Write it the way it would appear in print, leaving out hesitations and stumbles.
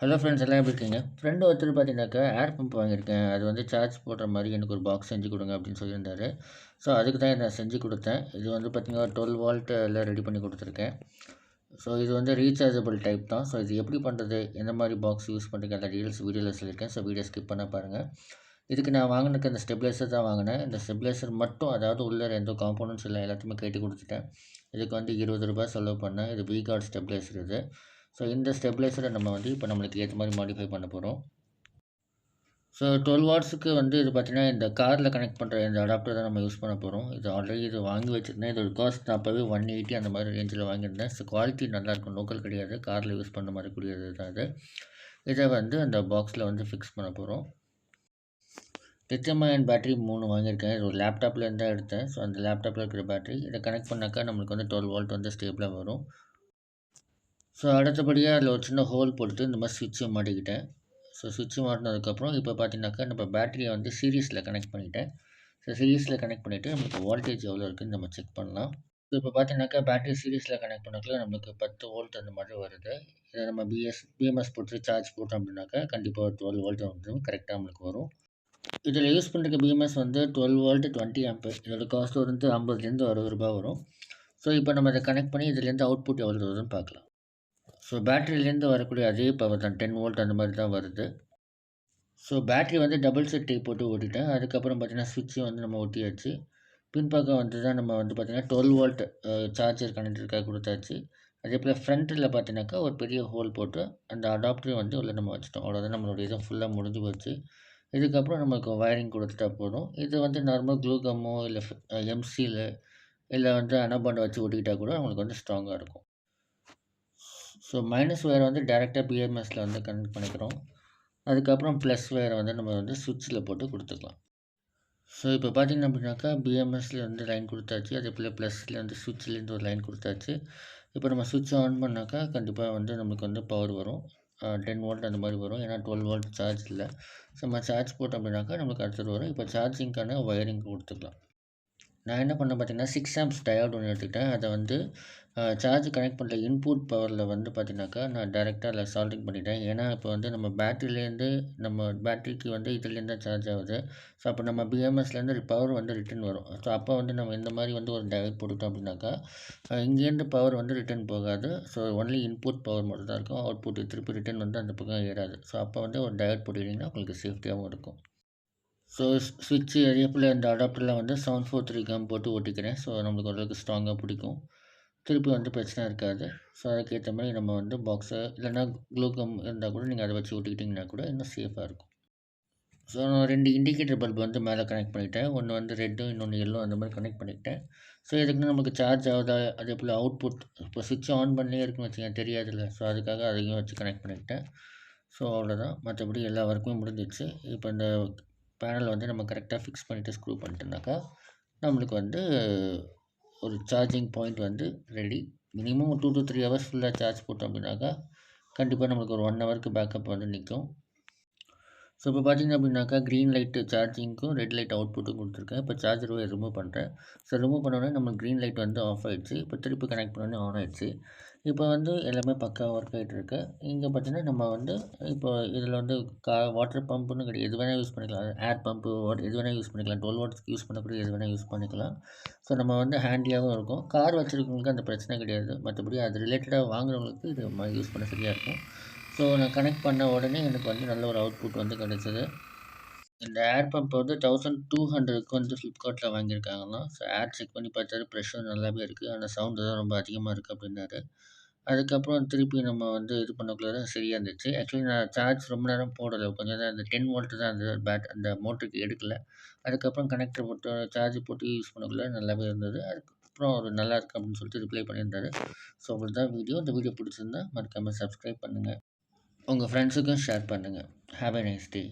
Hello friends எல்லாம் எப்படி இருக்கீங்க? ஃப்ரெண்டு ஒருத்தர் பார்த்தீங்கன்னாக்கா, ஏர் பம்ப் வாங்கியிருக்கேன். அது வந்து சார்ஜ் போடுற மாரி எனக்கு ஒரு பாக்ஸ் செஞ்சு குடுங்க அப்படின்னு சொல்லியிருந்தாரு. ஸோ, அதுக்கு தான் நான் செஞ்சு குடுத்தேன். இது வந்து பார்த்தீங்கன்னா, 12 வோல்ட்ல ரெடி பண்ணி குடுத்துருக்கேன். ஸோ, இது வந்து ரீசார்ஜபிள் டைப் தான். ஸோ, இது எப்படி பண்ணுறது? எந்த மாரி பாக்ஸ் யூஸ் பண்ணுறீங்க? அந்த டீடெயில்ஸ் வீடியோவில் சொல்லியிருக்கேன். ஸோ, வீடியோ ஸ்கிப் பண்ணாம பாருங்கள். இதுக்கு நான் வாங்கினதுக்கு அந்த ஸ்டெபிலைசர் தான் வாங்கினேன். இந்த ஸ்டெபிலைசர் மட்டும் அதாவது உள்ள எந்த காம்போனன்ட்ஸ் இல்லை எல்லாத்தையுமே கழட்டி குடுத்துட்டேன். இதுக்கு வந்து ரூ. 20 செலவு பண்ணேன். இது V-Guard ஸ்டெபிலைசர் இது. ஸோ, இந்த ஸ்டெபிலைசரை நம்ம வந்து இப்போ நம்மளுக்கு ஏற்ற மாதிரி மாடிஃபை பண்ண போகிறோம். ஸோ, 12 வாட்ஸுக்கு வந்து இது பார்த்தீங்கன்னா, இந்த காரில் கனெக்ட் பண்ணுற இந்த அடாப்டர் தான் நம்ம யூஸ் பண்ண போகிறோம். இது ஆல்ரெடி இது வாங்கி வச்சுருந்தேன். இதோட காஸ்ட் நான் அப்போவே 180 அந்த மாதிரி ரேஞ்சில் வாங்கியிருந்தேன். ஸோ, குவாலிட்டி நல்லாயிருக்கும். லோக்கல் கிடையாது. காரில் யூஸ் பண்ண மாதிரி கூடியது தான் இது. இதை வந்து அந்த பாக்ஸில் வந்து ஃபிக்ஸ் பண்ண போகிறோம். லித்தியம் அயன் பேட்டரி 3 வாங்கியிருக்கேன். இது ஒரு லேப்டாப்லேருந்து தான் எடுத்தேன். ஸோ, அந்த லேப்டாப்பில் இருக்கிற பேட்டரி. இதை கனெக்ட் பண்ணாக்கா நம்மளுக்கு வந்து 12 வோல்ட் வந்து ஸ்டேபிளாக வரும். ஸோ, அடுத்தபடியாக அதில் ஒரு சின்ன ஹோல் போட்டுட்டு இந்த மாதிரி ஸ்விட்சை மாட்டிக்கிட்டேன். ஸோ, ஸ்விட்சு மாட்டினதுக்கப்புறம் இப்போ பார்த்தீங்கன்னாக்கா நம்ம பேட்டரியை வந்து சீரிஸில் கனெக்ட் பண்ணிட்டேன். ஸோ, சீரிஸில் கனெக்ட் பண்ணிவிட்டு நமக்கு வோல்டேஜ் எவ்வளோ இருக்குதுன்னு நம்ம செக் பண்ணலாம். ஸோ, இப்போ பார்த்தீங்கன்னாக்கா பேட்டரி சீரிஸில் கனெக்ட் பண்ணக்குள்ள நம்மளுக்கு 10 வோல்ட் அந்த மாதிரி வருது. இதை நம்ம பிஎம்எஸ் போட்டு சார்ஜ் போட்டோம் அப்படின்னாக்கா கண்டிப்பாக 12 வோல்ட் வந்து கரெக்டாக நம்மளுக்கு வரும். இதில் யூஸ் பண்ணுற பிஎம்எஸ் வந்து 12 வோல்ட் 20 ஆம்பர். இதோட காஸ்ட் வந்து ₹50 வரும். ஸோ, இப்போ நம்ம இதை கனெக்ட் பண்ணி இதுலேருந்து அவுட்புட் எவ்வளோ வருதுன்னு பார்க்கலாம். ஸோ, பேட்டரியிலேருந்து வரக்கூடிய அதே பவர் தான் 10 வோல்ட் அந்த மாதிரி தான் வருது. ஸோ, பேட்டரி வந்து டபுள் செட் டேப் போட்டு ஓட்டிட்டேன். அதுக்கப்புறம் பார்த்தீங்கன்னா, ஸ்விட்சை வந்து நம்ம ஒட்டியாச்சு. பின்பக்கம் வந்து தான் நம்ம வந்து பார்த்தீங்கன்னா, 12 வோல்ட் சார்ஜர் கனெக்டருக்காக குடுத்தாச்சு. அதேபோல் ஃப்ரண்ட்டில பார்த்தீங்கன்னாக்கா, ஒரு பெரிய ஹோல் போட்டு அந்த அடாப்டரையும் வந்து உள்ள நம்ம வச்சுட்டோம். அவ்வளோதான் நம்மளுடைய இது ஃபுல்லாக முடிஞ்சு போச்சு. இதுக்கப்புறம் நமக்கு வயரிங் குடுத்துட்டா போதும். இது வந்து நார்மல் க்ளூ கம்மோ இல்ல எம்சில இல்ல வந்து அனோபாண்ட வச்சு ஒட்டிக்கிட்டா கூட உங்களுக்கு வந்து ஸ்ட்ராங்கா இருக்கும். ஸோ, மைனஸ் ஒயரை வந்து டைரெக்ட்டா பிஎம்எஸ்ல வந்து கனெக்ட் பண்ணிக்கிறோம். அதுக்கப்புறம் ப்ளஸ் ஒயரை வந்து நம்ம வந்து ஸ்விட்சில் போட்டு கொடுத்துக்கலாம். ஸோ, இப்போ பார்த்தீங்க அப்படின்னாக்கா பிஎம்எஸ்ல வந்து லைன் கொடுத்தாச்சு. அதேபோல் ப்ளஸில் வந்து ஸ்விட்ச்லேருந்து ஒரு லைன் கொடுத்தாச்சு. இப்போ நம்ம ஸ்விட்ச் ஆன் பண்ணாக்கா கண்டிப்பாக வந்து நமக்கு வந்து பவர் வரும். 10 வோல்ட் அந்த மாதிரி வரும். ஏன்னா 12 வோல்ட் சார்ஜ் இல்லை. ஸோ, நம்ம சார்ஜ் போட்டோம் அப்படின்னாக்கா நமக்கு அடுத்தது வரும். இப்போ சார்ஜிங்க்கான ஒயரிங் கொடுத்துக்கலாம். நான் என்ன பண்ணேன் பார்த்தீங்கன்னா, 6 ஆம்ப்ஸ் டயோடு ஒன்று எடுத்துக்கிட்டேன். அதை வந்து சார்ஜ் கனெக்ட் பண்ணுற இன்புட் பவரில் வந்து பார்த்தீங்கன்னாக்கா, நான் டைரெக்ட்டா அதில சால்டரிங் பண்ணிட்டேன். ஏன்னா, இப்போ வந்து நம்ம பேட்டரியிலேருந்து நம்ம பேட்டரிக்கு வந்து இதுலேருந்து தான் சார்ஜ் ஆகுது. ஸோ, அப்போ நம்ம பிஎம்எஸ்லேருந்து பவர் வந்து ரிட்டர்ன் வரும். ஸோ, அப்போ வந்து நம்ம இந்த மாதிரி வந்து ஒரு டயோட் போட்டுட்டோம் அப்படின்னாக்கா, இங்கேருந்து பவர் வந்து ரிட்டர்ன் போகாது. ஸோ, ஒன்லி இன்புட் பவர் மட்டும் தான் இருக்கும். அவுட்புட் திருப்பி ரிட்டர்ன் வந்து அந்த பக்கம் ஏறாது. ஸோ, அப்போ வந்து ஒரு டயோட் போட்டுக்கிட்டிங்கன்னா உங்களுக்கு சேஃப்டியாகவும் இருக்கும். ஸோ, ஸ்விட்ச்சு அதேபோல் இந்த அடாப்டர்லாம் வந்து 743 கம் போட்டு ஒட்டிக்கிறேன். ஸோ, நம்மளுக்கு ஓரளவுக்கு ஸ்ட்ராங்கா பிடிக்கும். திருப்பி வந்து பிரச்சனை இருக்காது. ஸோ, அதுக்கேற்ற மாதிரி நம்ம வந்து பாக்ஸை இல்லைன்னா க்ளூ கம் இருந்தால் கூட நீங்கள் அதை வச்சு ஒட்டிக்கிட்டிங்கன்னா கூட இன்னும் சேஃபாக இருக்கும். ஸோ, நான் 2 இண்டிகேட்டர் பல்ப் வந்து மேலே கனெக்ட் பண்ணிட்டேன். ஒன்று வந்து ரெட்டு, இன்னொன்று எல்லோ அந்த மாதிரி கனெக்ட் பண்ணிக்கிட்டேன். ஸோ, எதுக்குன்னா நமக்கு சார்ஜ் ஆகுதா அதேபோல் அவுட்புட் இப்போ ஸ்விட்ச் ஆன் பண்ணியே இருக்குன்னு வச்சுக்கங்க தெரியாதுல்ல. ஸோ, அதுக்காக அதையும் வச்சு கனெக்ட் பண்ணிக்கிட்டேன். ஸோ, அவ்வளோதான். மற்றபடி எல்லா ஒர்க்குமே முடிஞ்சிடுச்சு. இப்போ இந்த பேனலை வந்து நம்ம கரெக்டாக ஃபிக்ஸ் பண்ணிவிட்டு ஸ்க்ரூ பண்ணிட்டோம்னாக்கா, நம்மளுக்கு வந்து ஒரு சார்ஜிங் பாயிண்ட் வந்து ரெடி. மினிமம் 2 to 3 ஹவர்ஸ் ஃபுல்லாக சார்ஜ் போட்டோம் அப்படின்னாக்கா, கண்டிப்பாக நம்மளுக்கு ஒரு 1 ஹவருக்கு பேக்கப் வந்து நிற்கும். ஸோ, இப்போ பார்த்தீங்க அப்படின்னாக்கா, க்ரீன் லைட்டு சார்ஜிங்க்கும், ரெட் லைட் அவுட்புட்டும் கொடுத்துருக்கேன். இப்போ சார்ஜர் ஒயர் ரிமூவ் பண்ணுறேன். ஸோ, ரிமூவ் பண்ணோடனே நம்மளுக்கு க்ரீன் லைட் வந்து ஆஃப் ஆயிடுச்சு. இப்போ திருப்பி கனெக்ட் பண்ணோடனே ஆன் ஆயிடுச்சு. இப்போ வந்து எல்லாமே பக்காவா ஒர்க் ஆகிட்டுருக்கு. இங்கே பார்த்தீங்கன்னா, நம்ம வந்து இப்போ இதில் வந்து வாட்டர் பம்புன்னு கிடையாது. எது வேணால் யூஸ் பண்ணிக்கலாம். ஏர் பம்பு எது வேணால் யூஸ் பண்ணிக்கலாம். 12 வாட்ஸ்க்கு யூஸ் பண்ணக்கூடிய எது வேணால் யூஸ் பண்ணிக்கலாம். ஸோ, நம்ம வந்து ஹேண்டியாகவும் இருக்கும். கார் வச்சுருக்கவங்களுக்கு அந்த பிரச்சனை கிடையாது. மற்றபடி அது ரிலேட்டடாக வாங்குறவங்களுக்கு இது யூஸ் பண்ண சரியாக இருக்கும். ஸோ, நான் கனெக்ட் பண்ண உடனே எனக்கு வந்து நல்ல ஒரு அவுட்புட் வந்து கிடைச்சது. இந்த ஏர் பம்ப் வந்து 1200க்கு வந்து ஃப்ளிப்கார்ட்டில் வாங்கியிருக்காங்களாம். ஸோ, ஏர் செக் பண்ணி பார்த்தாரு. ப்ரெஷர் நல்லாவே இருக்குது. ஆனால் சவுண்டு தான் ரொம்ப அதிகமாக இருக்குது அப்படின்னாரு. அதுக்கப்புறம் திருப்பி நம்ம வந்து இது பண்ணக்குள்ள தான் சரியா இருந்துச்சு. ஆக்சுவலி நான் சார்ஜ் ரொம்ப நேரம் போடல. கொஞ்சம் தான் அந்த 10 வோல்ட் தான் அந்த மோட்டருக்கு எடுக்கல. அதுக்கப்புறம் கனெக்டர் போட்டு சார்ஜ் போட்டு யூஸ் பண்ணக்குள்ள நல்லாவே இருந்தது. அதுக்கப்புறம் அவரு நல்லாயிருக்கு அப்படின்னு சொல்லிட்டு ரிப்ளை பண்ணியிருந்தாரு. ஸோ, அவ்வளோதான் வீடியோ. இந்த வீடியோ பிடிச்சிருந்தா மறக்காம சப்ஸ்கிரைப் பண்ணுங்க. உங்க ஃப்ரெண்ட்ஸுக்கும் ஷேர் பண்ணுங்க. Have a nice day.